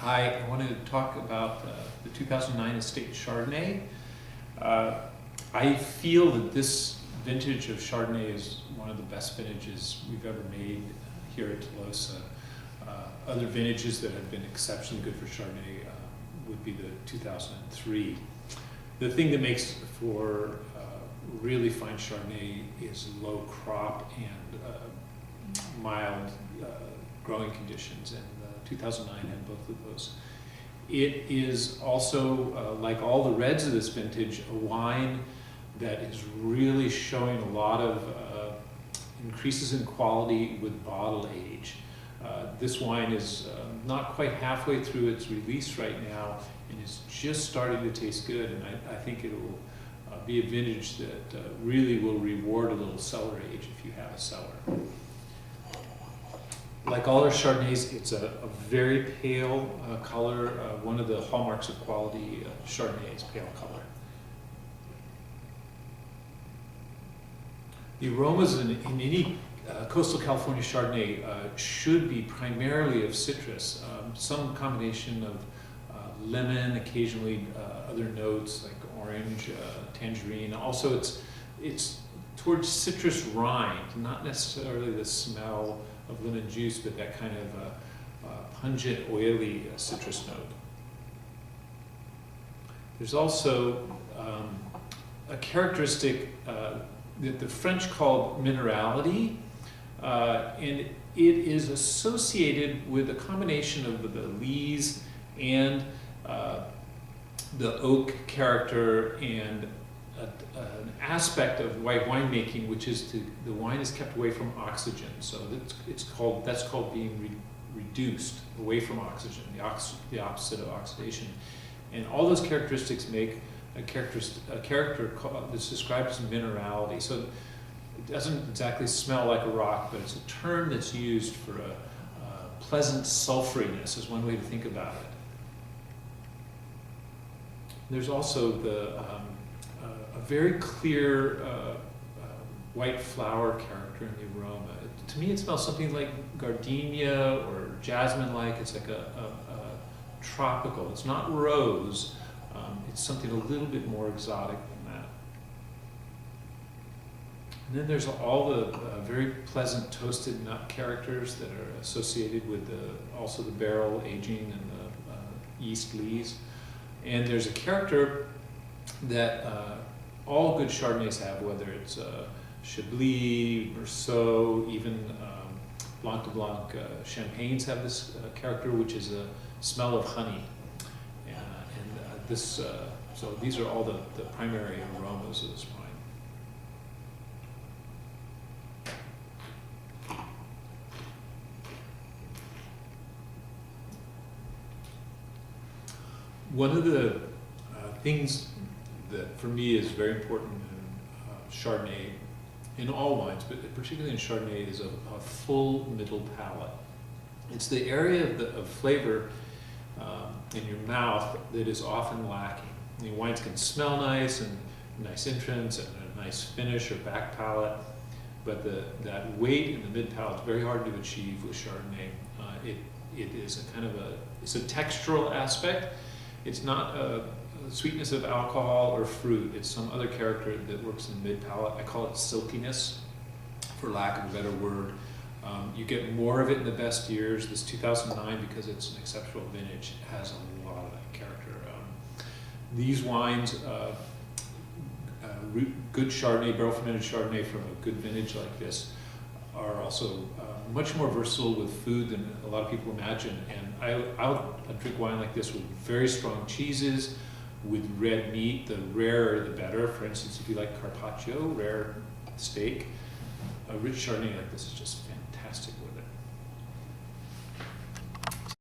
Hi, I wanted to talk about the 2009 Estate Chardonnay. I feel that this vintage of Chardonnay is one of the best vintages we've ever made here at Tolosa. Other vintages that have been exceptionally good for Chardonnay would be the 2003. The thing that makes for really fine Chardonnay is low crop and mild growing conditions, and 2009 had both of those. It is also, like all the reds of this vintage, a wine that is really showing a lot of increases in quality with bottle age. This wine is not quite halfway through its release right now and is just starting to taste good, and I think it will be a vintage that really will reward a little cellar age if you have a cellar. Like all our Chardonnays, it's a very pale color. One of the hallmarks of quality Chardonnay is pale color. The aromas in any coastal California Chardonnay should be primarily of citrus, some combination of lemon, occasionally other notes like orange, tangerine. Also, it's towards citrus rind, not necessarily the smell of lemon juice, but that kind of pungent, oily citrus note. There's also a characteristic that the French call minerality, and it is associated with a combination of the lees and the oak character and an aspect of white winemaking, which is the wine is kept away from oxygen. So that's called being reduced away from oxygen, the opposite of oxidation. And all those characteristics make a character that's described as minerality. So it doesn't exactly smell like a rock, but it's a term that's used for a pleasant sulfuriness is one way to think about it. There's also a very clear white flower character in the aroma. To me, it smells something like gardenia or jasmine-like. It's like a tropical. It's not rose. It's something a little bit more exotic than that. And then there's all the very pleasant toasted nut characters that are associated with also the barrel aging and the yeast lees. And there's a character that all good Chardonnays have, whether it's Chablis, Merceau, even Blanc de Blanc champagnes have this character, which is a smell of honey. So these are all the primary aromas of this wine. One of the things that for me is very important in Chardonnay, in all wines, but particularly in Chardonnay, is a full middle palate. It's the area of flavor in your mouth that is often lacking. Wines can smell nice and nice entrance and a nice finish or back palate, but that weight in the mid palate is very hard to achieve with Chardonnay. It is it's a textural aspect. It's not a sweetness of alcohol or fruit. It's some other character that works in the mid palate. I call it silkiness, for lack of a better word. You get more of it in the best years. This 2009, because it's an exceptional vintage, has a lot of that character. These wines, good Chardonnay, barrel fermented Chardonnay from a good vintage like this, are also much more versatile with food than a lot of people imagine. And I'll drink wine like this with very strong cheeses, with red meat. The rarer the better. For instance, if you like carpaccio, rare steak, a rich Chardonnay like this is just fantastic with it.